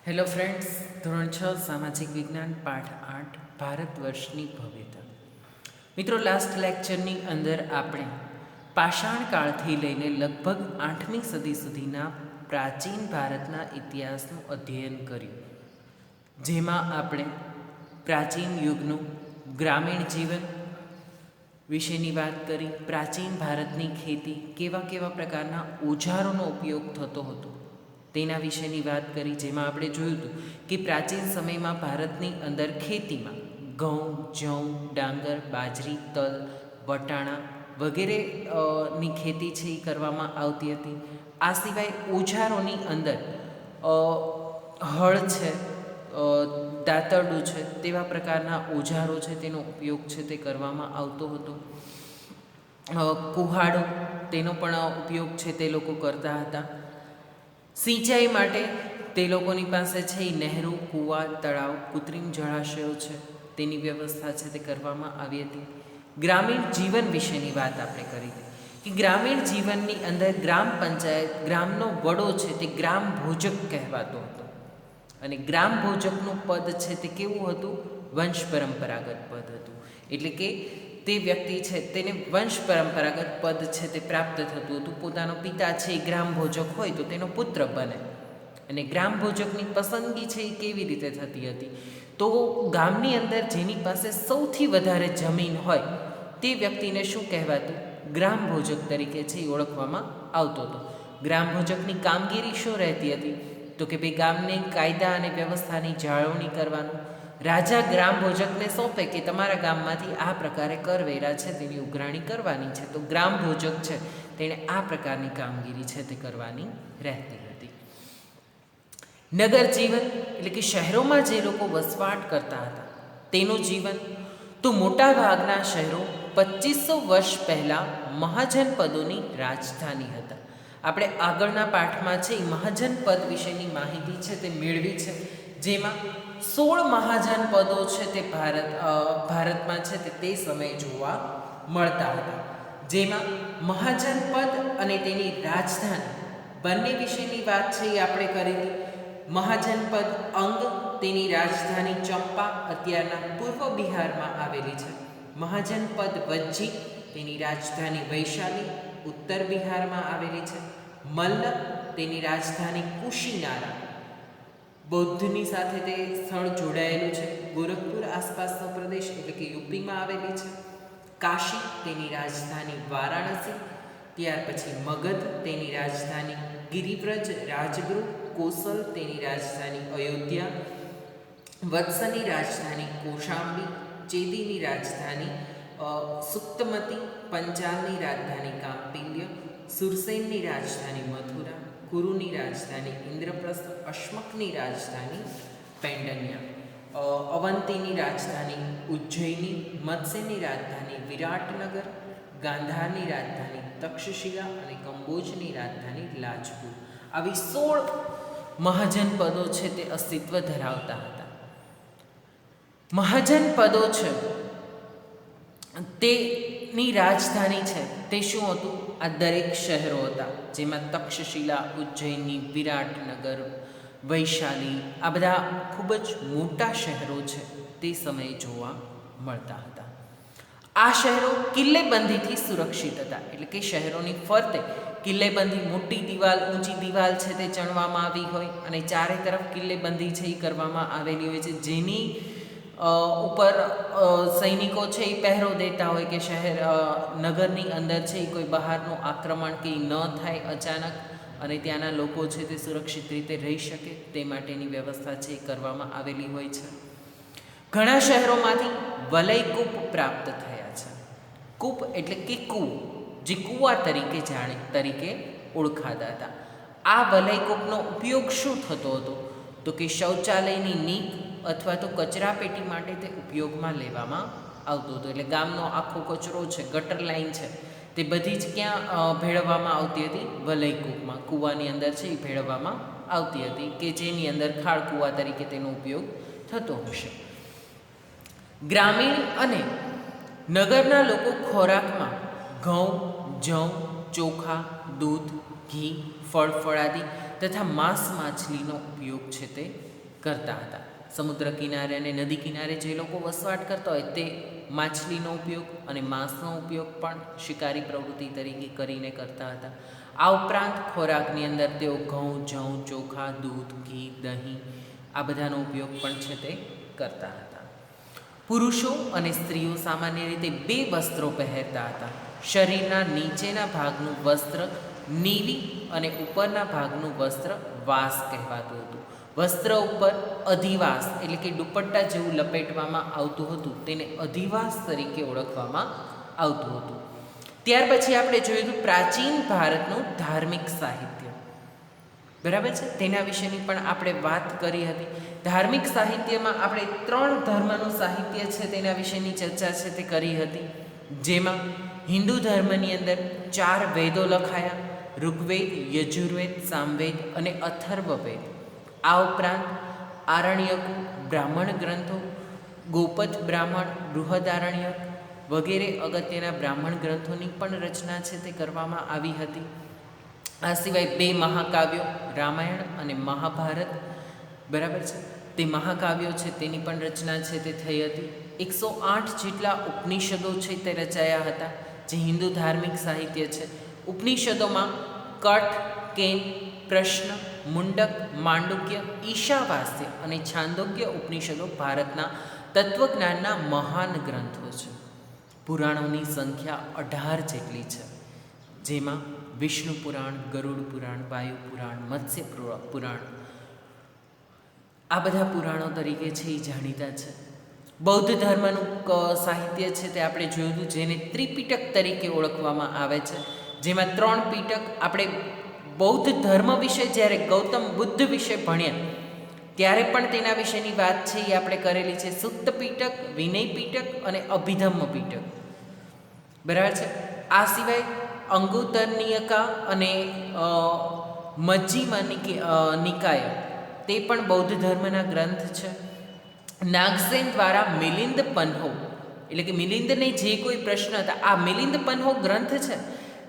Hello friends, ધોરણ 6 સામાજિક વિજ્ઞાન પાઠ 8 ભારત વર્ષની ભવ્યતા. મિત્રો, લાસ્ટ લેક્ચરની અંદર આપણે પાષાણ કાળથી લઈને લગભગ 8મી સદી સુધીના પ્રાચીન ભારતના ઇતિહાસનું અધ્યયન કર્યું, જેમાં આપણે પ્રાચીન યુગનું ગ્રામીણ જીવન વિશેની વાત કરી. પ્રાચીન ભારતની ખેતી કેવા કેવા પ્રકારના ઓજારોનો ઉપયોગ થતો હતો તેના વિશેની વાત કરી, જેમાં આપણે જોયું હતું કે પ્રાચીન સમયમાં ભારતની અંદર ખેતીમાં ઘઉં, જવ, ડાંગર, બાજરી, તલ, વટાણા વગેરે ની ખેતી છે એ કરવામાં આવતી હતી. આ સિવાય ઓજારોની અંદર હળ છે, દાંતરડું છે, તેવા પ્રકારના ઓજારો છે તેનો ઉપયોગ છે તે કરવામાં આવતો હતો. કુહાડો, તેનો પણ ઉપયોગ છે તે લોકો કરતા હતા. સિંચાઈ માટે તે લોકોની પાસે છે એ નહેરો, કૂવા, તળાવ, કૃત્રિમ જળાશયો છે તેની વ્યવસ્થા છે તે કરવામાં આવી હતી. ગ્રામીણ જીવન વિશેની વાત આપણે કરી કે ગ્રામીણ જીવનની અંદર ગ્રામ પંચાયત, ગ્રામનો વડો છે તે ગ્રામ ભોજક કહેવાતો હતો. અને ગ્રામ ભોજકનું પદ છે તે કેવું હતું? વંશ પરંપરાગત પદ હતું. એટલે કે તે વ્યક્તિ છે તેને વંશ પરંપરાગત પદ છે તે પ્રાપ્ત થતું હતું. પોતાનો પિતા છે એ ગ્રામ ભોજક હોય તો તેનો પુત્ર બને. અને ગ્રામ ભોજકની પસંદગી છે એ કેવી રીતે થતી હતી? તો ગામની અંદર જેની પાસે સૌથી વધારે જમીન હોય તે વ્યક્તિને શું કહેવાતું? ગ્રામ ભોજક તરીકે છે એ ઓળખવામાં આવતો હતો. ગ્રામ ભોજકની કામગીરી શું રહેતી હતી? તો કે ભાઈ, ગામની કાયદા અને વ્યવસ્થાની જાળવણી કરવાનું. રાજા ગ્રામ ભોજકને સોંપે કે તમારા ગામમાંથી આ પ્રકારે કરવેરા છે તેની ઉઘરાણી કરવાની છે, તો ગ્રામ ભોજક છે તેણે આ પ્રકારની કામગીરી છે તે કરવાની રહેતી હતી. નગર જીવન એટલે કે શહેરોમાં જે લોકો વસવાટ કરતા હતા તેનું જીવન, તો મોટા ભાગના શહેરો 2500 વર્ષ પહેલાં મહાજનપદોની રાજધાની હતા. આપણે આગળના પાઠમાં છે એ મહાજનપદ વિશેની માહિતી છે તે મેળવી છે, જેમાં 16 મહાજનપદો છે તે ભારતમાં છે તે સમયે જોવા મળતા હતા. જેમાં મહાજનપદ અને તેની રાજધાની બંને વિશેની વાત છે એ આપણે કરી હતી. મહાજનપદ અંગ, તેની રાજધાની ચંપા અત્યારના પૂર્વ બિહારમાં આવેલી છે. મહાજનપદ વજ્જી, તેની રાજધાની વૈશાલી ઉત્તર બિહારમાં આવેલી છે. મલ્લ, તેની રાજધાની કુશીનારા, બૌદ્ધની સાથે તે સ્થળ જોડાયેલું છે. ગોરખપુર આસપાસનો પ્રદેશ એટલે કે યુપીમાં આવેલી છે. કાશી, તેની રાજધાની વારાણસી. ત્યાર પછી મગધ, તેની રાજધાની ગિરિવ્રજ રાજગૃહ. કોસલ, તેની રાજધાની અયોધ્યા. વત્સની રાજધાની કૌશાંબી. ચેદીની રાજધાની સુક્તમતી. પંચાલની રાજધાની કાંપિલ્ય. સુરસેનની રાજધાની મથુરા. કુરુની રાજધાની ઇન્દ્રપ્રસ્થ. અશ્મકની રાજધાની પૈંડન્યા. અવંતીની રાજધાની ઉજ્જૈની. મત્સ્યની રાજધાની વિરાટનગર. ગાંધારની રાજધાની તક્ષશિલા અને કંબોજની રાજધાની લાજપુર. આવી 16 મહાજનપદો છે તે અસ્તિત્વ ધરાવતા હતા. મહાજનપદો છે તેની રાજધાની છે તે શું હતું? આ દરેક શહેરો હતા, જેમાં તક્ષશિલા, ઉજ્જૈની, વિરાટનગર, વૈશાલી, આ બધા ખૂબ જ મોટા શહેરો છે તે સમયે જોવા મળતા હતા. આ શહેરો કિલ્લેબંધીથી સુરક્ષિત હતા. એટલે કે શહેરોની ફરતે કિલ્લેબંધી, મોટી દિવાલ, ઊંચી દિવાલ છે તે ચણવામાં આવી હોય અને ચારે તરફ કિલ્લેબંધી છે એ કરવામાં આવેલી હોય છે, જેની ઉપર સૈનિકો છે એ પહેરો દેતા હોય કે શહેર નગરની અંદર છે એ કોઈ બહારનું આક્રમણ કે ન થાય અચાનક, અને ત્યાંના લોકો છે તે સુરક્ષિત રીતે રહી શકે તે માટેની વ્યવસ્થા છે એ કરવામાં આવેલી હોય છે. ઘણા શહેરોમાંથી વલયકૂપ પ્રાપ્ત થયા છે. કૂપ એટલે કે કૂવો, જે કૂવા તરીકે ઓળખાતા હતા. આ વલયકૂપનો ઉપયોગ શું થતો હતો? તો કે શૌચાલયની નીક અથવા તો કચરાપેટી માટે તે ઉપયોગમાં લેવામાં આવતો હતો. એટલે ગામનો આખો કચરો છે, ગટર લાઈન છે, તે બધી જ ક્યાં ભેળવવામાં આવતી હતી? વલયકૂપમાં, કૂવાની અંદર છે એ ભેળવવામાં આવતી હતી, કે જેની અંદર ખાળ કૂવા તરીકે તેનો ઉપયોગ થતો હશે. ગ્રામીણ અને નગરના લોકો ખોરાકમાં ઘઉં, જવ, ચોખા, દૂધ, ઘી, ફળફળાદી તથા માંસ માછલીનો ઉપયોગ છે તે કરતા હતા. સમુદ્ર કિનારે અને નદી કિનારે જે લોકો વસવાટ કરતા હોય તે માછલીનો ઉપયોગ અને માંસનો ઉપયોગ પણ શિકારી પ્રવૃત્તિ તરીકે કરીને કરતા હતા. આ ઉપરાંત ખોરાકની અંદર તેઓ ઘઉં, જવ, ચોખા, દૂધ, ઘી, દહીં આ બધાનો ઉપયોગ પણ છે તે કરતા હતા. પુરુષો અને સ્ત્રીઓ સામાન્ય રીતે 2 વસ્ત્રો પહેરતા હતા. શરીરના નીચેના ભાગનું વસ્ત્ર નીવી અને ઉપરના ભાગનું વસ્ત્ર વાસ કહેવાતું હતું. વસ્ત્ર ઉપર અધિવાસ એટલે કે દુપટ્ટા જેવું લપેટવામાં આવતું હતું, તેને અધિવાસ તરીકે ઓળખવામાં આવતું હતું. ત્યાર પછી આપણે જોયું પ્રાચીન ભારતનું ધાર્મિક સાહિત્ય. બરાબર છે, તેના વિશેની પણ આપણે વાત કરી હતી. ધાર્મિક સાહિત્યમાં આપણે 3 ધર્મનું સાહિત્ય છે તેના વિશેની ચર્ચા છે તે કરી હતી. જેમાં હિન્દુ ધર્મની અંદર 4 વેદો લખાયા: ઋગ્વેદ, યજુર્વેદ, સામવેદ અને અથર્વવેદ. આ ઉપરાંત આરણ્યકો, બ્રાહ્મણ ગ્રંથો, ગોપથ બ્રાહ્મણ, બૃહદારણ્યક વગેરે અગત્યના બ્રાહ્મણ ગ્રંથોની પણ રચના છે તે કરવામાં આવી હતી. આ સિવાય 2 મહાકાવ્યો રામાયણ અને મહાભારત, બરાબર છે, તે મહાકાવ્યો છે તેની પણ રચના છે તે થઈ હતી. 108 જેટલા ઉપનિષદો છે તે રચાયા હતા, જે હિન્દુ ધાર્મિક સાહિત્ય છે. ઉપનિષદોમાં કઠ, કેન, પ્રશ્ન, મુંડક, માંડુક્ય, ઈશાવાસ્ય અને છાંદોગ્ય ઉપનિષદો ભારતના તત્વજ્ઞાનના મહાન ગ્રંથો છે. પુરાણોની સંખ્યા 18 જેટલી છે, જેમાં વિષ્ણુ પુરાણ, ગરુડ પુરાણ, વાયુ પુરાણ, મત્સ્ય પુરાણ આ બધા પુરાણો તરીકે છે એ જાણીતા છે. બૌદ્ધ ધર્મનું સાહિત્ય છે તે આપણે જોયું હતું, જેને ત્રિપિટક તરીકે ઓળખવામાં આવે છે. જેમાં 3 પિટક આપણે બૌદ્ધ ધર્મ વિશે જ્યારે ગૌતમ બુદ્ધ વિશે ભણ્યા ત્યારે પણ તેના વિશેની વાત છે એ આપણે કરેલી છે. સુત્ત પિટક, વિનય પિટક અને અભિધમ્મ પિટક, બરાબર છે. આ સિવાય અંગુત્તરનિયકા અને મજ્જિમા નિકાય તે પણ બૌદ્ધ ધર્મના ગ્રંથ છે. નાગસેન દ્વારા મિલિંદ પન્હો એટલે કે મિલિંદને જે કોઈ પ્રશ્ન હતા, આ મિલિંદ પન્હો ગ્રંથ છે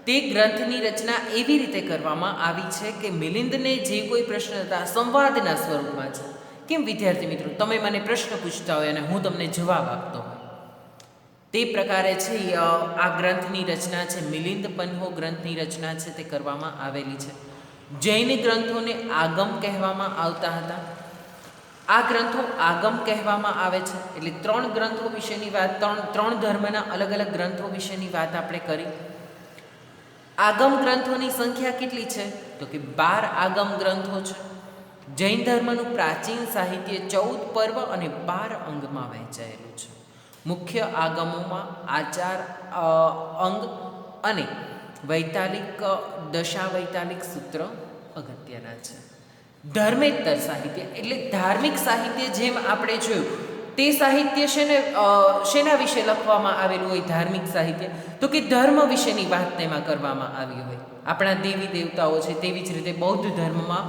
તે ગ્રંથની રચના એવી રીતે કરવામાં આવી છે કે મિલિંદને જે કોઈ પ્રશ્ન હતા સંવાદના સ્વરૂપમાં છે. કેમ વિદ્યાર્થી મિત્રો, તમે મને પ્રશ્ન પૂછતા હોય અને હું તમને જવાબ આપતો હોય, તે પ્રકારે છે આ ગ્રંથની રચના છે. મિલિંદ પન્હો ગ્રંથની રચના છે તે કરવામાં આવેલી છે. જૈન ગ્રંથોને આગમ કહેવામાં આવતા હતા. આ ગ્રંથો આગમ કહેવામાં આવે છે. એટલે 3 ગ્રંથો વિશેની વાત, 3 ધર્મના અલગ અલગ ગ્રંથો વિશેની વાત આપણે કરી. આગમ ગ્રંથોની સંખ્યા કેટલી છે? તો કે 12 આગમ ગ્રંથો છે. જૈન ધર્મનું પ્રાચીન સાહિત્ય 14 પર્વ અને 12 અંગમાં વહેંચાયેલું છે. મુખ્ય આગમોમાં આચાર અંગ અને વૈતાલિક દશાવૈતાલિક સૂત્ર અગત્યના છે. ધર્મેતર સાહિત્ય એટલે ધાર્મિક સાહિત્ય, જેમ આપણે જોયું તે સાહિત્ય છે ને શેના વિશે લખવામાં આવેલું હોય? ધાર્મિક સાહિત્ય તો કે ધર્મ વિશેની વાત તેમાં કરવામાં આવી હોય. આપણા દેવી દેવતાઓ છે, તેવી જ રીતે બૌદ્ધ ધર્મમાં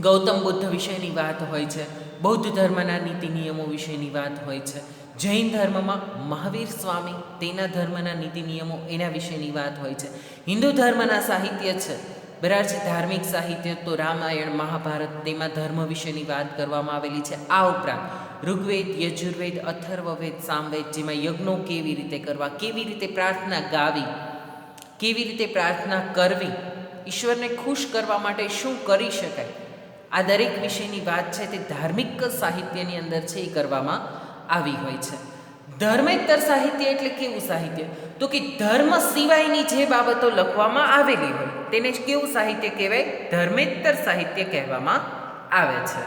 ગૌતમ બુદ્ધ વિશેની વાત હોય છે. બૌદ્ધ ધર્મના નીતિ નિયમો વિશેની વાત હોય છે. જૈન ધર્મમાં મહાવીર સ્વામી, તેના ધર્મના નીતિ નિયમો એના વિશેની વાત હોય છે. હિન્દુ ધર્મના સાહિત્ય છે, બરાબર છે, ધાર્મિક સાહિત્ય તો રામાયણ, મહાભારત, તેમાં ધર્મ વિશેની વાત કરવામાં આવેલી છે. આ ઉપરાંત ઋગ્વેદ, યજુર્વેદ, અથર્વવેદ, સામવેદ, જેમાં યજ્ઞો કેવી રીતે કરવા, કેવી રીતે પ્રાર્થના ગાવી, કેવી રીતે પ્રાર્થના કરવી, ઈશ્વરને ખુશ કરવા માટે શું કરી શકાય, આ દરેક વિશેની વાત છે તે ધાર્મિક સાહિત્યની અંદર છે એ કરવામાં આવી હોય છે. ધર્મેતર સાહિત્ય એટલે કેવું સાહિત્ય? તો કે ધર્મ સિવાયની જે બાબતો લખવામાં આવેલી હોય તેને કેવું સાહિત્ય કહેવાય? ધર્મેતર સાહિત્ય કહેવામાં આવે છે.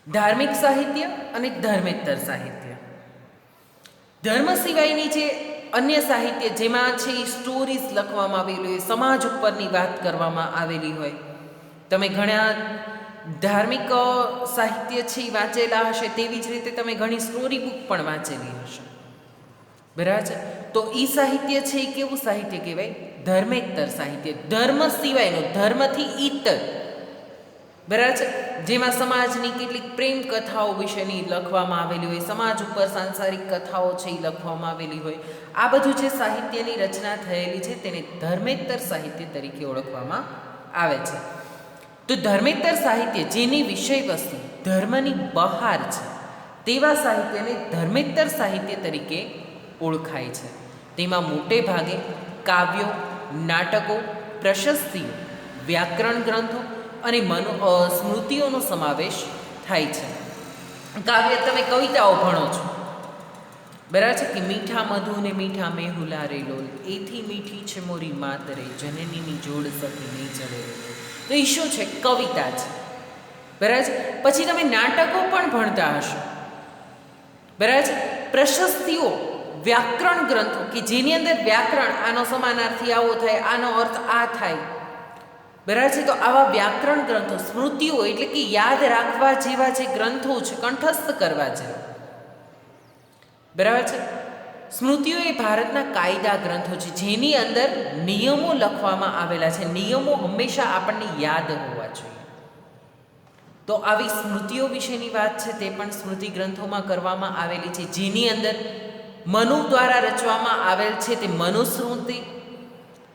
ધાર્મિક સાહિત્ય અને ધર્મેતર સાહિત્ય. ધર્મ સિવાયની જે અન્ય સાહિત્ય, જેમાં છે એ સ્ટોરીઝ લખવામાં આવેલી હોય, સમાજ ઉપરની વાત કરવામાં આવેલી હોય. તમે ઘણા ધાર્મિક સાહિત્ય છે એ વાંચેલા હશે, તેવી જ રીતે તમે ઘણી સ્ટોરી બુક પણ વાંચેલી હશે, બરાબર છે. તો એ સાહિત્ય છે એ કેવું સાહિત્ય કહેવાય? ધર્મેતર સાહિત્ય. ધર્મ સિવાયનું, ધર્મથી ઈતર, બરાબર છે, જેમાં સમાજની કેટલીક પ્રેમ કથાઓ વિશેની લખવામાં આવેલી હોય, સમાજ ઉપર સાંસારિક કથાઓ છે એ લખવામાં આવેલી હોય. આ બધું જે સાહિત્યની રચના થયેલી છે તેને ધર્મેતર સાહિત્ય તરીકે ઓળખવામાં આવે છે. તો ધર્મેતર સાહિત્ય જેની વિષય વસ્તુ ધર્મની બહાર છે તેવા સાહિત્યને ધર્મેતર સાહિત્ય તરીકે ઓળખાય છે. તેમાં મોટે ભાગે કાવ્યો, નાટકો, પ્રશસ્તિઓ, વ્યાકરણ ગ્રંથો અને સ્મૃતિઓનો સમાવેશ થાય છે. કાવ્ય તમે કવિતાઓ ભણો છો, બરાબર છે કે મીઠા મધુ ને મીઠા મેહુલા રે લોલ, એથી મીઠી છે મોરી માત રે, જનનીની જોડ સખી નહીં ચડે રે. તો એ શું છે? કવિતા છે, બરાબર છે. પછી તમે નાટકો પણ ભણતા હશો, બરાબર છે. પ્રશસ્તિઓ, વ્યાકરણ ગ્રંથો કે જેની અંદર વ્યાકરણ, આનો સમાનાર્થી આવો થાય, આનો અર્થ આ થાય, બરાબર છે. તો આવા વ્યાકરણ ગ્રંથો, સ્મૃતિઓ એટલે કે યાદ રાખવા જેવા જે ગ્રંથો છે, કંઠસ્થ કરવા જેવા, બરાબર છે. સ્મૃતિઓ એ ભારતના કાયદા ગ્રંથો છે જેની અંદર નિયમો લખવામાં આવેલા છે. નિયમો હંમેશા આપણને યાદ હોવા જોઈએ. તો આવી સ્મૃતિઓ વિશેની વાત છે તે પણ સ્મૃતિ ગ્રંથોમાં કરવામાં આવેલી છે, જેની અંદર મનુ દ્વારા રચવામાં આવેલ છે તે મનુસ્મૃતિ,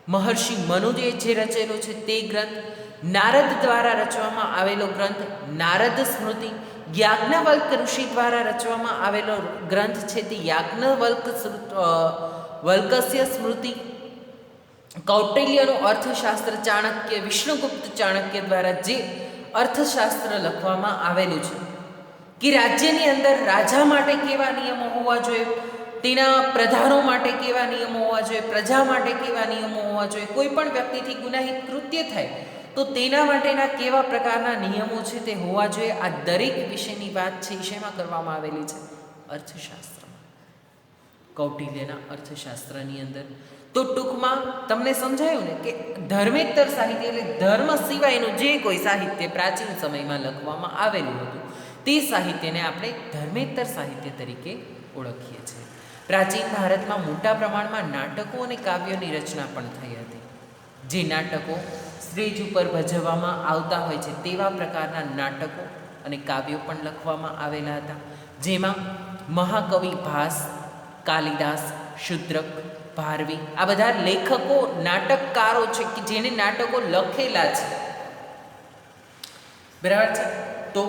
મહર્ષિ મનુએ જે રચેલો છે તે ગ્રંથ, નારદ દ્વારા રચવામાં આવેલો ગ્રંથ નારદ સ્મૃતિ, યાજ્ઞવલ્ક ઋષિ દ્વારા રચવામાં આવેલો ગ્રંથ છે તે વલ્કસ્ય સ્મૃતિ, કૌટિલ્યનું અર્થશાસ્ત્ર, ચાણક્ય, વિષ્ણુગુપ્ત ચાણક્ય દ્વારા જે અર્થશાસ્ત્ર લખવામાં આવેલું છે કે રાજ્યની અંદર રાજા માટે કેવા નિયમો હોવા જોઈએ, તેના પ્રધાનો માટે કેવા નિયમો હોવા જોઈએ, પ્રજા માટે કેવા નિયમો હોવા જોઈએ, કોઈ પણ વ્યક્તિથી ગુનાહિત કૃત્ય થાય તો તેના માટેના કેવા પ્રકારના નિયમો છે તે હોવા જોઈએ. આ દરેક વિષયની વાત છે એ શેમાં કરવામાં આવેલી છે? અર્થશાસ્ત્રમાં, કૌટિલ્યના અર્થશાસ્ત્રની અંદર. તો ટૂંકમાં તમને સમજાયું ને કે ધર્મેતર સાહિત્ય એટલે ધર્મ સિવાયનું જે કોઈ સાહિત્ય પ્રાચીન સમયમાં લખવામાં આવેલું હતું તે સાહિત્યને આપણે ધર્મેતર સાહિત્ય તરીકે ઓળખીએ છીએ. પ્રાચીન ભારતમાં મોટા પ્રમાણમાં નાટકો અને કાવ્યોની રચના પણ થઈ હતી. જે નાટકો સ્ટેજ ઉપર ભજવવામાં આવતા હોય છે તેવા પ્રકારના નાટકો અને કાવ્યો પણ લખવામાં આવેલા હતા, જેમાં મહાકવિ ભાસ, કાલિદાસ, શુદ્રક, ભારવી આ બધા લેખકો, નાટકકારો છે કે જેને નાટકો લખેલા છે, બરાબર છે. તો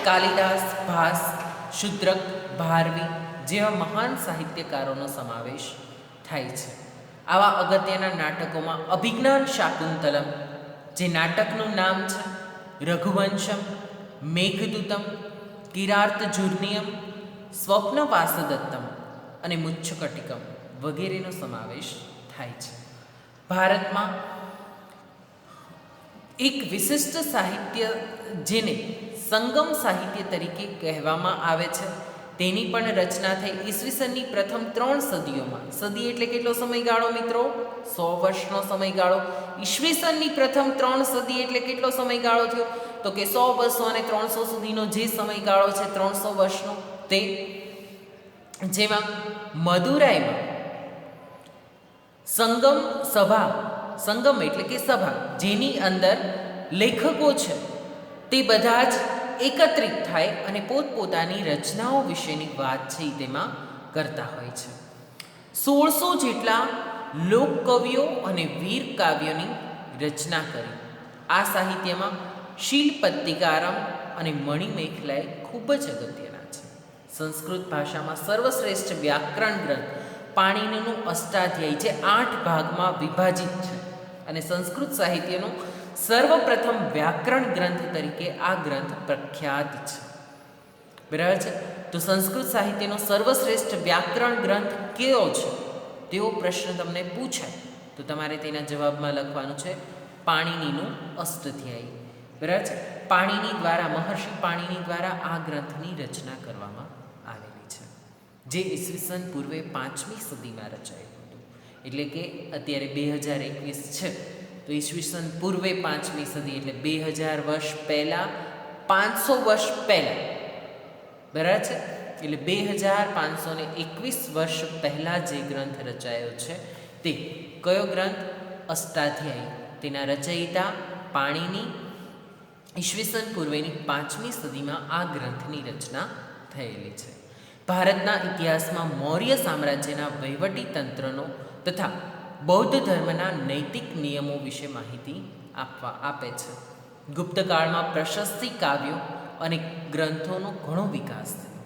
કાલિદાસ, ભાસ, શુદ્રક, ભારવી જેવા મહાન સાહિત્યકારોનો સમાવેશ થાય છે. આવા અગત્યના નાટકોમાં અભિજ્ઞાન શાકુંતલમ જે નાટકનું નામ છે, રઘુવંશમ, મેઘદૂતમ, કિરાર્તજુર્નિયમ, સ્વપ્નવાસદત્તમ અને મુચ્છકટિકમ વગેરેનો સમાવેશ થાય છે. ભારતમાં એક વિશિષ્ટ સાહિત્ય જેને સંગમ સાહિત્ય તરીકે કહેવામાં આવે છે તેની પણ રચના થઈ ઈસવીસનની પ્રથમ 3 સદીઓમાં. સદી એટલે કેટલો સમયગાળો મિત્રો? 100 વર્ષનો સમયગાળો. ઈસવીસનની પ્રથમ 3 સદી એટલે કેટલો સમયગાળો થયો? તો કે 100, 200 અને 300 સુધીનો જે સમયગાળો છે 300 વર્ષનો, તે જેમાં મદુરાઈમાં સંગમ સભા, સંગમ એટલે કે સભા, જેની અંદર લેખકો છે તે બધા જ એકત્રિત થાય અને પોતપોતાની રચનાઓ વિશેની વાત છે એ તેમાં કરતા હોય છે. 1600 જેટલા લોકકવિઓ અને વીર કાવ્યોની રચના કરી. આ સાહિત્યમાં શીલપત્તિકારમ અને મણિમેખલાએ ખૂબ જ અગત્યના છે. સંસ્કૃત ભાષામાં સર્વશ્રેષ્ઠ વ્યાકરણ ગ્રંથ પાણિનીનું અષ્ટાધ્યાયી જે 8 ભાગમાં વિભાજિત છે અને સંસ્કૃત સાહિત્યનું સર્વપ્રથમ વ્યાકરણ ગ્રંથ તરીકે આ ગ્રંથ પ્રખ્યાત છે, બરાબર છે. તો સંસ્કૃત સાહિત્યનો સર્વશ્રેષ્ઠ વ્યાકરણ ગ્રંથ કયો છે તેવો પ્રશ્ન તમને પૂછાય તો તમારે તેના જવાબમાં લખવાનું છે પાણિનીનું અષ્ટાધ્યાયી, બરાબર છે. પાણિની દ્વારા, મહર્ષિ પાણિની દ્વારા આ ગ્રંથની રચના કરવામાં આવેલી છે, જે ઈસવીસન પૂર્વે 5મી સદીમાં રચાયું હતું. એટલે કે અત્યારે 2021 છે તો ઈસવીસન પૂર્વે 5મી સદી એટલે 2000 વર્ષ પહેલાં, 500 વર્ષ પહેલાં, બરાબર છે. એટલે 2521 વર્ષ પહેલાં જે ગ્રંથ રચાયો છે તે કયો ગ્રંથ? અષ્ટાધ્યાયી. તેના રચયિતા પાણિની. ઈસવીસન પૂર્વેની 5મી સદીમાં આ ગ્રંથની રચના થયેલી છે. ભારતના ઇતિહાસમાં મૌર્ય સામ્રાજ્યના વહીવટી તંત્રનો તથા બૌદ્ધ ધર્મના નૈતિક નિયમો વિશે માહિતી આપે છે. ગુપ્તકાળમાં પ્રશસ્તિ કાવ્યો અને ગ્રંથોનો ઘણો વિકાસ થયો.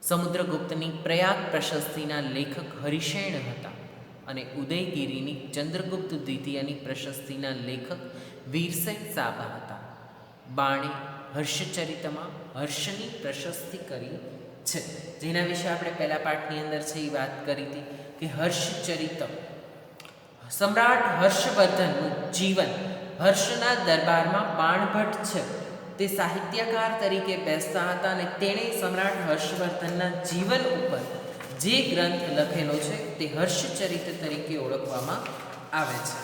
સમુદ્રગુપ્તની પ્રયાગ પ્રશસ્તિના લેખક હરિશેણ હતા અને ઉદયગીરીની ચંદ્રગુપ્ત દ્વિતીયની પ્રશસ્તિના લેખક વીરસેન સાબા હતા. બાણે હર્ષચરિતમાં હર્ષની પ્રશસ્તિ કરી છે, જેના વિશે આપણે પહેલા પાઠની અંદર છે એ વાત કરી હતી કે હર્ષચરિત સમ્રાટ હર્ષવર્ધનનું જીવન, હર્ષના દરબારમાં બાણભટ્ટ છે તે સાહિત્યકાર તરીકે બેસતા હતા અને તેણે સમ્રાટ હર્ષવર્ધનના જીવન ઉપર જે ગ્રંથ લખેલો છે તે હર્ષચરિત તરીકે ઓળખવામાં આવે છે.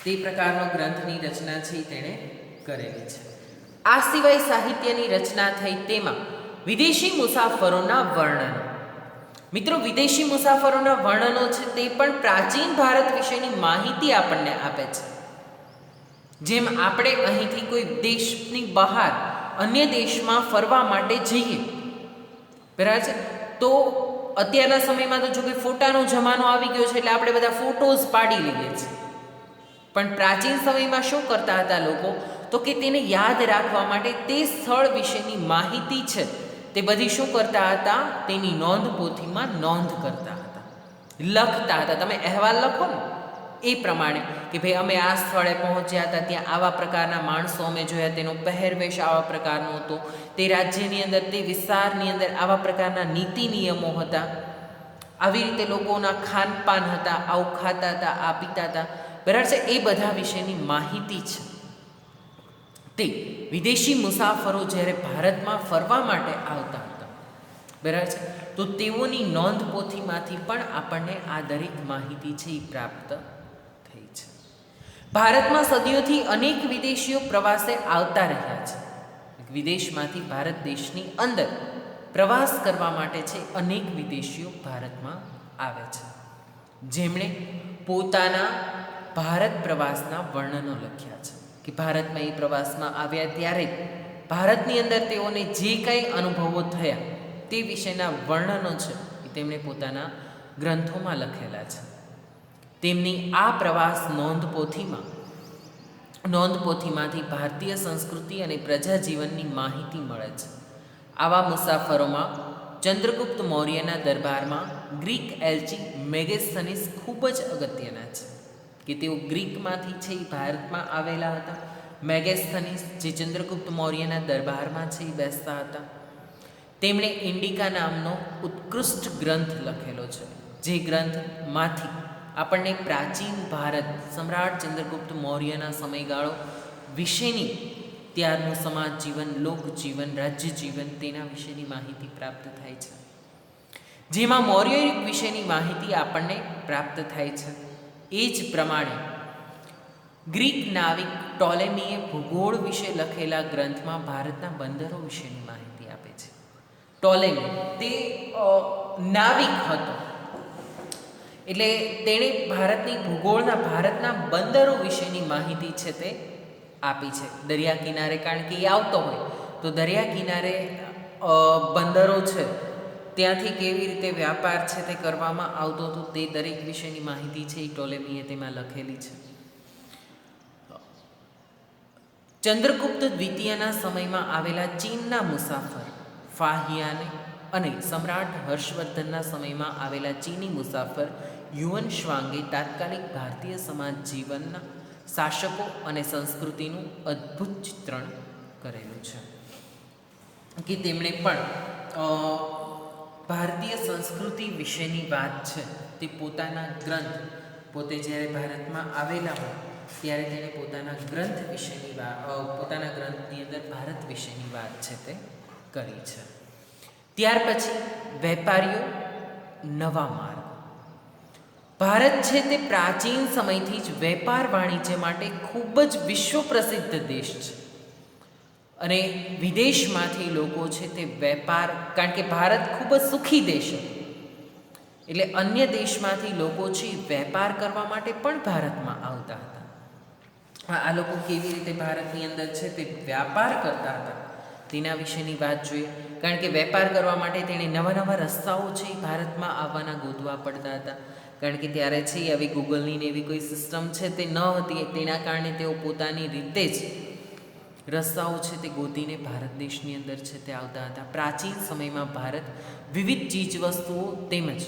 તે પ્રકારનો ગ્રંથની રચના છે તેણે કરેલી છે. આ સિવાય સાહિત્યની રચના થઈ તેમાં વિદેશી મુસાફરોના વર્ણનો. મિત્રો, વિદેશી મુસાફરોના વર્ણનો છે તે પણ પ્રાચીન ભારત વિશેની માહિતી આપણને આપે છે. જેમ આપણે અહીંથી કોઈ દેશની બહાર અન્ય દેશમાં ફરવા માટે જઈએ, બરાબર છે, તો અત્યારના સમયમાં તો જો કે ફોટાનો જમાનો આવી ગયો છે એટલે આપણે બધા ફોટોઝ પાડી લઈએ છીએ. પણ પ્રાચીન સમયમાં શું કરતા હતા લોકો, તો કે તેને યાદ રાખવા માટે તે સ્થળ વિશેની માહિતી છે તે બધી શું કરતા હતા, તેની નોંધ પોથીમાં નોંધ કરતા હતા, લખતા હતા. તમે અહેવાલ લખો ને એ પ્રમાણે કે ભાઈ અમે આ સ્થળે પહોંચ્યા હતા, ત્યાં આવા પ્રકારના માણસો અમે જોયા, તેનો પહેરવેશ આવા પ્રકારનો હતો, તે રાજ્યની અંદર તે વિસ્તારની અંદર આવા પ્રકારના નીતિ નિયમો હતા, આવી રીતે લોકોના ખાનપાન હતા, આવું ખાતા હતા, આ પીતા હતા, બરાબર છે. એ બધા વિશેની માહિતી છે તે વિદેશી મુસાફરો જ્યારે ભારતમાં ફરવા માટે આવતા હતા, બરાબર છે, તો તેઓની નોંધ પોથીમાંથી પણ આપણને આ દરેક માહિતી છે એ પ્રાપ્ત થઈ છે. ભારતમાં સદીઓથી અનેક વિદેશીઓ પ્રવાસે આવતા રહ્યા છે. વિદેશમાંથી ભારત દેશની અંદર પ્રવાસ કરવા માટે છે અનેક વિદેશીઓ ભારતમાં આવે છે, જેમણે પોતાના ભારત પ્રવાસના વર્ણનો લખ્યા છે કે ભારતમાં એ પ્રવાસમાં આવ્યા ત્યારે ભારતની અંદર તેઓને જે કંઈ અનુભવો થયા તે વિશેના વર્ણનો છે એ તેમણે પોતાના ગ્રંથોમાં લખેલા છે. તેમની આ પ્રવાસ નોંધપોથીમાંથી ભારતીય સંસ્કૃતિ અને પ્રજાજીવનની માહિતી મળે છે. આવા મુસાફરોમાં ચંદ્રગુપ્ત મૌર્યના દરબારમાં ગ્રીક એલ્ચી મેગેસ્થનીસ ખૂબ જ અગત્યના છે કે તેઓ ગ્રીકમાંથી છે એ ભારતમાં આવેલા હતા. મેગેસ્થનીસ જે ચંદ્રગુપ્ત મૌર્યના દરબારમાં છે એ બેસતા હતા. તેમણે ઇન્ડિકા નામનો ઉત્કૃષ્ટ ગ્રંથ લખેલો છે, જે ગ્રંથમાંથી આપણને પ્રાચીન ભારત સમ્રાટ ચંદ્રગુપ્ત મૌર્યના સમયગાળો વિશેની ત્યારનું સમાજ જીવન, લોકજીવન, રાજ્ય જીવન તેના વિશેની માહિતી પ્રાપ્ત થાય છે, જેમાં મૌર્ય યુગ વિશેની માહિતી આપણને પ્રાપ્ત થાય છે. એ જ પ્રમાણે ગ્રીક નાવિક ટોલેમીએ ભૂગોળ વિશે લખેલા ગ્રંથમાં ભારતના બંદરો વિશેની માહિતી આપે છે. ટોલેમી તે નાવિક હતો, એટલે તેણે ભારતના બંદરો વિશેની માહિતી છે તે આપી છે. દરિયા કિનારે, કારણ કે એ આવતો હોય તો દરિયા કિનારે બંદરો છે ત્યાંથી કેવી રીતે વ્યાપાર છે તે કરવામાં આવતો હતો, તે દરેક વિશેની માહિતી છે એ ટોલેમીએ તેમાં લખેલી છે. ચંદ્રગુપ્ત દ્વિતીયના સમયમાં આવેલા ચીનના મુસાફર ફાહિયાને અને સમ્રાટ હર્ષવર્ધનના સમયમાં આવેલા ચીની મુસાફર યુઅન શ્વાંગે તાત્કાલિક ભારતીય સમાજ જીવનના શાસકો અને સંસ્કૃતિનું અદ્ભુત ચિત્રણ કરેલું છે કે તેમણે પણ ભારતીય સંસ્કૃતિ વિશેની વાત છે તે પોતાના ગ્રંથ, પોતે જ્યારે ભારતમાં આવેલા હોય ત્યારે તેણે પોતાના ગ્રંથ વિશેની પોતાના ગ્રંથની અંદર ભારત વિશેની વાત છે તે કરી છે. ત્યાર પછી વેપારીઓ, નવા માર્ગ. ભારત છે તે પ્રાચીન સમયથી જ વેપાર વાણિજ્ય માટે ખૂબ જ વિશ્વ પ્રસિદ્ધ દેશ છે અને વિદેશમાંથી લોકો છે તે વેપાર, કારણ કે ભારત ખૂબ જ સુખી દેશ હતો એટલે અન્ય દેશમાંથી લોકો છે વેપાર કરવા માટે પણ ભારતમાં આવતા હતા. આ લોકો કેવી રીતે ભારતની અંદર છે તે વ્યાપાર કરતા હતા તેના વિશેની વાત જોઈએ, કારણ કે વેપાર કરવા માટે તેણે નવા નવા રસ્તાઓ છે ભારતમાં આવવાના ગોતવા પડતા હતા. કારણ કે ત્યારે છે એ આવી ગૂગલની ને એવી કોઈ સિસ્ટમ છે તે ન હતી. તેના કારણે તેઓ પોતાની રીતે જ રસ્તાઓ છે તે ગોતીને ભારત દેશની અંદર છે તે આવતા હતા. પ્રાચીન સમયમાં ભારત વિવિધ ચીજવસ્તુઓ તેમજ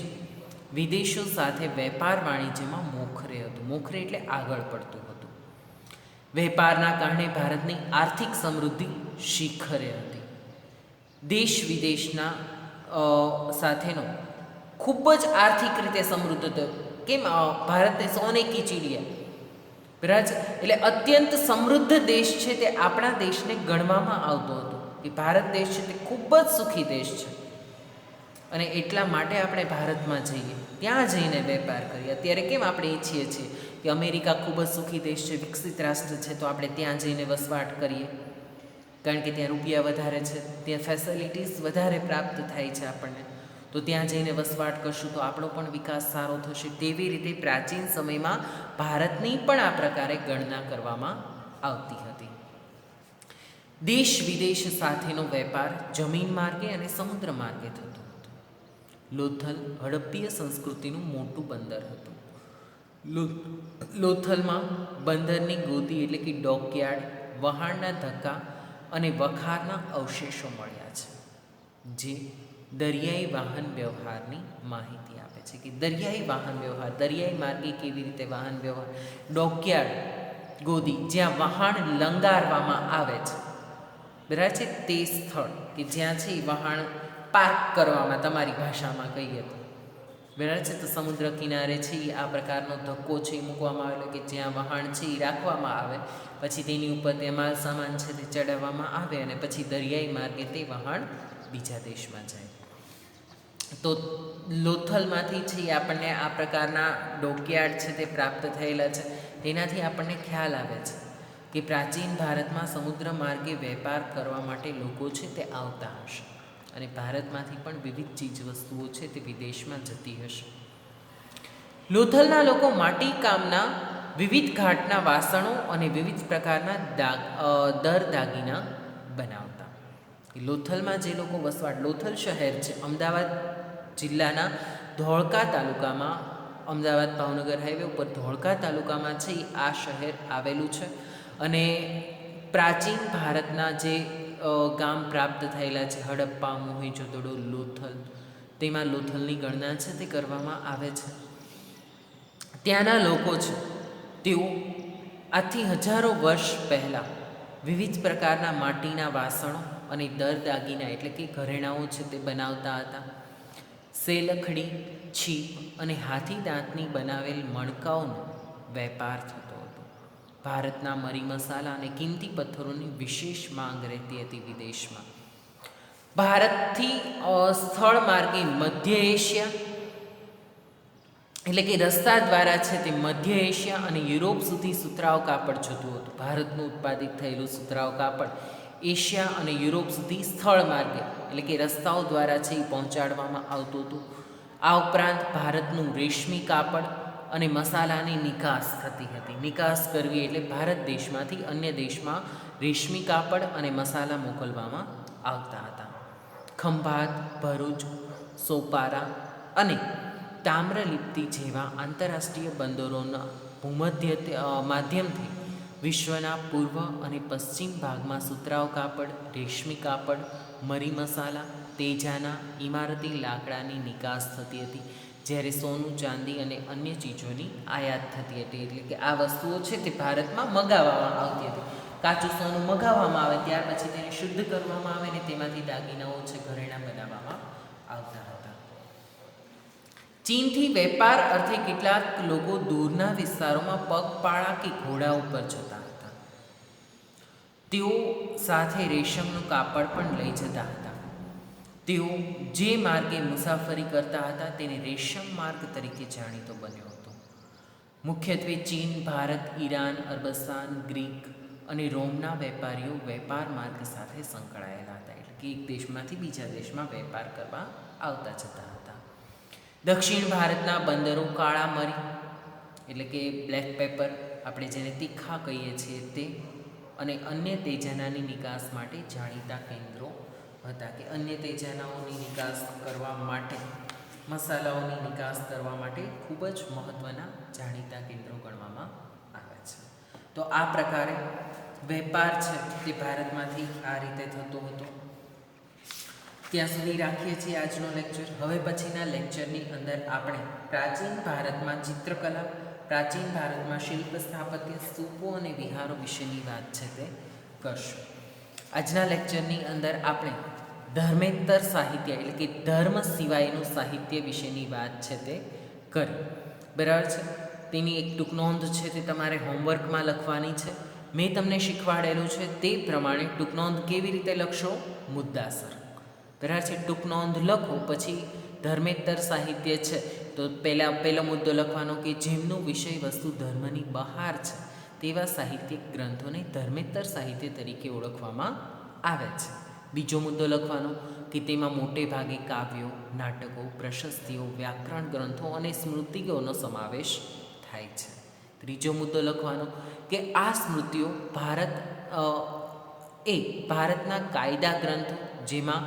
વિદેશો સાથે વેપાર વાણિજ્યમાં મોખરે હતું. મોખરે એટલે આગળ પડતું હતું. વેપારના કારણે ભારતની આર્થિક સમૃદ્ધિ શિખરે હતી. દેશ વિદેશના સાથેનો ખૂબ જ આર્થિક રીતે સમૃદ્ધ હતો. કેમ? ભારતને સોને કી ચીડિયા, બરાબર. એટલે અત્યંત સમૃદ્ધ દેશ છે તે આપણા દેશને ગણવામાં આવતો હતો કે ભારત દેશ છે તે ખૂબ જ સુખી દેશ છે અને એટલા માટે આપણે ભારતમાં જઈએ, ત્યાં જઈને વેપાર કરીએ. અત્યારે કેમ આપણે ઈચ્છીએ છીએ કે અમેરિકા ખૂબ જ સુખી દેશ છે, વિકસિત રાષ્ટ્ર છે, તો આપણે ત્યાં જઈને વસવાટ કરીએ, કારણ કે ત્યાં રૂપિયા વધારે છે, ત્યાં ફેસિલિટીઝ વધારે પ્રાપ્ત થાય છે આપણને, તો ત્યાં જઈને વસવાટ કરશું તો આપણો પણ વિકાસ સારો થશે. તેવી રીતે પ્રાચીન સમયમાં ભારતની પણ આ પ્રકારે ગણના કરવામાં આવતી હતી. દેશ વિદેશ સાથેનો વેપાર જમીન માર્ગે અને સમુદ્ર માર્ગે થતો હતો. લોથલ હડપ્પીય સંસ્કૃતિનું મોટું બંદર હતું. લોથલમાં બંદરની ગોદી એટલે કે ડોકયાર્ડ, વહાણના ધક્કા અને વખારના અવશેષો મળ્યા છે, જે દરિયાઈ વાહન વ્યવહારની માહિતી આપે છે કે દરિયાઈ વાહન વ્યવહાર, દરિયાઈ માર્ગે કેવી રીતે વાહન વ્યવહાર. ડોકયાર્ડ ગોદી, જ્યાં વહાણ લંગારવામાં આવે છે, બરાબર છે, તે સ્થળ કે જ્યાં છે વહાણ પાર્ક કરવામાં, તમારી ભાષામાં કહીએ તો, બરાબર છે. તો સમુદ્ર કિનારે છે આ પ્રકારનો ધક્કો છે એ મૂકવામાં આવેલો કે જ્યાં વહાણ છે એ રાખવામાં આવે, પછી તેની ઉપર તે માલ સામાન છે તે ચડાવવામાં આવે અને પછી દરિયાઈ માર્ગે તે વહાણ બીજા દેશમાં જાય. તો લોથલમાંથી છે આપણને આ પ્રકારના ડોકયાર્ડ છે તે પ્રાપ્ત થયેલા છે. તેનાથી આપણને ખ્યાલ આવે છે કે પ્રાચીન ભારતમાં સમુદ્ર માર્ગે વેપાર કરવા માટે લોકો છે તે આવતા હશે અને ભારતમાંથી પણ વિવિધ ચીજવસ્તુઓ છે તે વિદેશમાં જતી હશે. લોથલના લોકો માટી કામના વિવિધ ઘાટના વાસણો અને વિવિધ પ્રકારના દાગીના બનાવતા. લોથલમાં જે લોકો વસવાટ, લોથલ શહેર છે અમદાવાદ જિલ્લાના ધોળકા તાલુકામાં, અમદાવાદ ભાવનગર હાઈવે ઉપર ધોળકા તાલુકામાં છે આ શહેર આવેલું છે. અને પ્રાચીન ભારતના જે ગામ પ્રાપ્ત થયેલા છે, હડપ્પા, મોહેંજો-દડો, લોથલ, તેમાં લોથલની ગણના છે તે કરવામાં આવે છે. ત્યાંના લોકો છે તેઓ આજથી હજારો વર્ષ પહેલાં વિવિધ પ્રકારના માટીના વાસણો અને દાગીના એટલે કે ઘરેણાઓ છે તે બનાવતા હતા. સેલખડી, છીપ અને હાથી દાંતની બનાવેલ મણકાઓનો વેપાર થતો હતો. ભારતના મરી મસાલા અને કિંમતી પથ્થરોની વિશેષ માંગ રહેતી હતી વિદેશમાં. ભારતથી સ્થળ માર્ગે મધ્ય એશિયા એટલે કે રસ્તા દ્વારા છે તે મધ્ય એશિયા અને યુરોપ સુધી સુતરાઉ કાપડ જતું હતું. ભારતનું ઉત્પાદિત થયેલું સુતરાઉ કાપડ એશિયા અને યુરોપ સુધી સ્થળ માર્ગે એટલે કે રસ્તાઓ દ્વારા છે એ પહોંચાડવામાં આવતું હતું. આ ઉપરાંત ભારતનું રેશમી કાપડ અને મસાલાની નિકાસ થતી હતી. નિકાસ કરવી એટલે ભારત દેશમાંથી અન્ય દેશમાં રેશમી કાપડ અને મસાલા મોકલવામાં આવતા હતા. ખંભાત, ભરૂચ, સોપારા અને તામ્રલિપ્તિ જેવા આંતરરાષ્ટ્રીય બંદરોના માધ્યમથી વિશ્વના પૂર્વ અને પશ્ચિમ ભાગમાં સુતરાઉ કાપડ, રેશમી કાપડ, મરી મસાલા, તેજાના, ઇમારતી લાકડાની નિકાસ થતી હતી, જ્યારે સોનું, ચાંદી અને અન્ય ચીજોની આયાત થતી હતી. એટલે કે આ વસ્તુઓ છે તે ભારતમાં મગાવવામાં આવતી હતી. કાચું સોનું મગાવવામાં આવે, ત્યાર પછી તેને શુદ્ધ કરવામાં આવે ને તેમાંથી દાગીનાઓ છે, ઘરેણાં બનાવવામાં આવતા હતા. ચીનથી વેપાર અર્થે કેટલાક લોકો દૂરના વિસ્તારોમાં પગપાળા કે ઘોડા ઉપર જતા હતા. તેઓ સાથે રેશમનું કાપડ પણ લઈ જતા હતા. તેઓ જે માર્ગે મુસાફરી કરતા હતા તેને રેશમ માર્ગ તરીકે જાણીતો બન્યો હતો. મુખ્યત્વે ચીન, ભારત, ઈરાન, અરબસ્તાન, ગ્રીક અને રોમના વેપારીઓ વેપાર માર્ગ સાથે સંકળાયેલા હતા. એટલે કે એક દેશમાંથી બીજા દેશમાં વેપાર કરવા આવતા જતા હતા. દક્ષિણ ભારતના બંદરો કાળા મરી એટલે કે બ્લેક પેપર, આપણે જેને તીખા કહીએ છીએ તે, અને અન્ય તેજાનાની નિકાસ માટે જાણીતા કેન્દ્રો હતા. કે અન્ય તેજાનાઓની નિકાસ કરવા માટે મસાલાઓની નિકાસ કરવા માટે ખૂબ જ મહત્ત્વના જાણીતા કેન્દ્રો ગણવામાં આવે છે. તો આ પ્રકારે વેપાર છે તે ભારતમાંથી આ રીતે થતો હતો. ત્યાં સુધી રાખીએ છીએ આજનો લેક્ચર. હવે પછીના લેક્ચરની અંદર આપણે પ્રાચીન ભારતમાં ચિત્રકલા, પ્રાચીન ભારતમાં શિલ્પ સ્થાપત્ય, સ્તૂપો અને વિહારો વિશેની વાત છે તે કરશું. આજના લેક્ચરની અંદર આપણે ધર્મેતર સાહિત્ય એટલે કે ધર્મ સિવાયનું સાહિત્ય વિશેની વાત છે તે કરી. બરાબર છે. તેની એક ટૂંક નોંધ છે તે તમારે હોમવર્કમાં લખવાની છે. મેં તમને શીખવાડેલું છે તે પ્રમાણે ટૂંક નોંધ કેવી રીતે લખશો, મુદ્દાસર. બરાબર છે. ટૂંક નોંધ લખો પછી ધર્મેતર સાહિત્ય છે તો પહેલો મુદ્દો લખવાનો કે જેમનું વિષય વસ્તુ ધર્મની બહાર છે તેવા સાહિત્યિક ગ્રંથોને ધર્મેતર સાહિત્ય તરીકે ઓળખવામાં આવે છે. બીજો મુદ્દો લખવાનો કે તેમાં મોટે ભાગે કાવ્યો, નાટકો, પ્રશસ્તિઓ, વ્યાકરણ ગ્રંથો અને સ્મૃતિઓનો સમાવેશ થાય છે. ત્રીજો મુદ્દો લખવાનો કે આ સ્મૃતિઓ ભારતના કાયદા ગ્રંથો જેમાં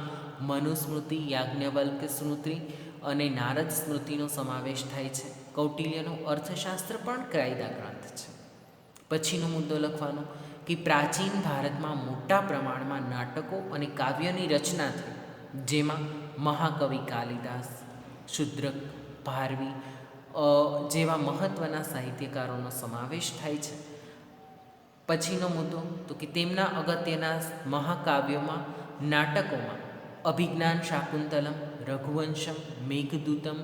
મનુસ્મૃતિ, યાજ્ઞવલ્ક્ય સ્મૃતિ અને નારદ સ્મૃતિનો સમાવેશ થાય છે. કૌટિલ્યનું અર્થશાસ્ત્ર પણ કાયદા ગ્રંથ છે. પછીનો મુદ્દો લખવાનો કે પ્રાચીન ભારતમાં મોટા પ્રમાણમાં નાટકો અને કાવ્યની રચના થઈ જેમાં મહાકવિ કાલિદાસ, શુદ્રક, ભારવી જેવા મહત્ત્વના સાહિત્યકારોનો સમાવેશ થાય છે. પછીનો મુદ્દો તો કે તેમના અગત્યના મહાકાવ્યોમાં, નાટકોમાં અભિજ્ઞાન શાકુંતલમ, રઘુવંશમ, મેઘદૂતમ,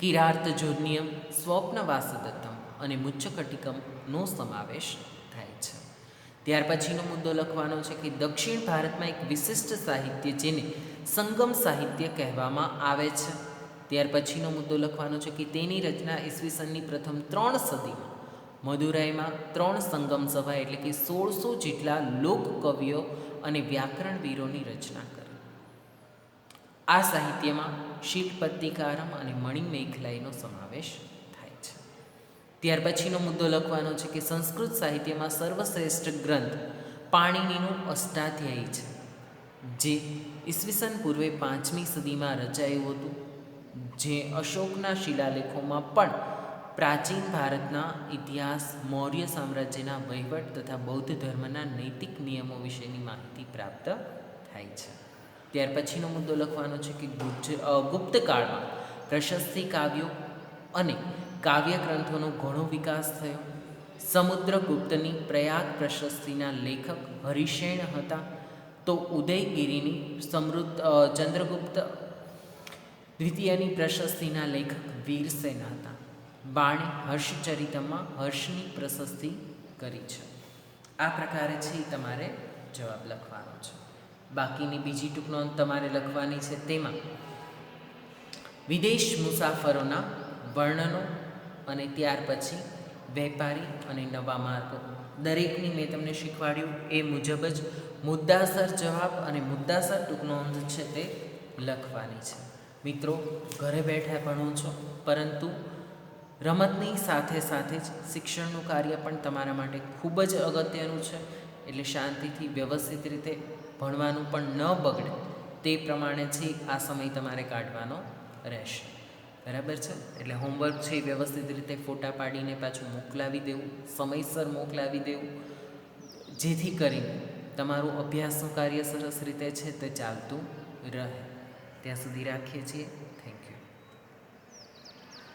કિરાર્તજોન્યમ, સ્વપ્નવાસદત્તમ અને મુચ્ચકટિકમનો સમાવેશ થાય છે. ત્યાર પછીનો મુદ્દો લખવાનો છે કે દક્ષિણ ભારતમાં એક વિશિષ્ટ સાહિત્ય જેને સંગમ સાહિત્ય કહેવામાં આવે છે. ત્યાર પછીનો મુદ્દો લખવાનો છે કે તેની રચના ઈસવીસનની પ્રથમ 3 સદીમાં મદુરાઈમાં 3 સંગમ સભા એટલે કે 1600 જેટલા લોકકવિઓ અને વ્યાકરણ વીરોની રચના કરી. આ સાહિત્યમાં શિલ્પત્તિકારમ અને મણિમેખલાઈનો સમાવેશ થાય છે. ત્યાર પછીનો મુદ્દો લખવાનો છે કે સંસ્કૃત સાહિત્યમાં સર્વશ્રેષ્ઠ ગ્રંથ પાણિનીનું અષ્ટાધ્યાયી છે જે ઈસવીસન પૂર્વે 5મી સદીમાં રચાયું હતું. જે અશોકના શિલાલેખોમાં પણ પ્રાચીન ભારતના ઇતિહાસ, મૌર્ય સામ્રાજ્યના વહીવટ તથા બૌદ્ધ ધર્મના નૈતિક નિયમો વિશેની માહિતી પ્રાપ્ત થાય છે. ત્યાર પછીનો મુદ્દો લખવાનો છે કે ગુપ્ત કાળમાં પ્રશસ્તિ કાવ્યો અને કાવ્ય ગ્રંથોનો ઘણો વિકાસ થયો. સમુદ્રગુપ્તની પ્રયાગ પ્રશસ્તિના લેખક હરિશેણ હતા તો ઉદયગીરીની ચંદ્રગુપ્ત દ્વિતીયની પ્રશસ્તિના લેખક વીરસેન હતા. બાણે હર્ષચરિતમાં હર્ષની પ્રશસ્તિ કરી છે. આ પ્રકારે છે તમારે જવાબ લખવાનો છે. બાકીની બીજી ટૂંક નોંધ તમારે લખવાની છે. તેમાં વિદેશ મુસાફરોના વર્ણનો અને ત્યાર પછી વેપારી અને નવા માર્ગો દરેકની મેં તમને શીખવાડ્યું એ મુજબ જ મુદ્દાસર જવાબ અને મુદ્દાસર ટૂંક નોંધ છે તે લખવાની છે. મિત્રો, ઘરે બેઠા ભણો છો પરંતુ રમતની સાથે સાથે જ શિક્ષણનું કાર્ય પણ તમારા માટે ખૂબ જ અગત્યનું છે. એટલે શાંતિથી વ્યવસ્થિત રીતે ભણવાનું પણ ન બગડે તે પ્રમાણે છે આ સમય તમારે કાઢવાનો રહેશે. બરાબર છે. એટલે હોમવર્ક છે એ વ્યવસ્થિત રીતે ફોટા પાડીને પાછું મોકલાવી દેવું, સમયસર મોકલાવી દેવું, જેથી કરીને તમારું અભ્યાસનું કાર્ય સરસ રીતે છે તે ચાલતું રહે. ત્યાં સુધી રાખીએ છીએ.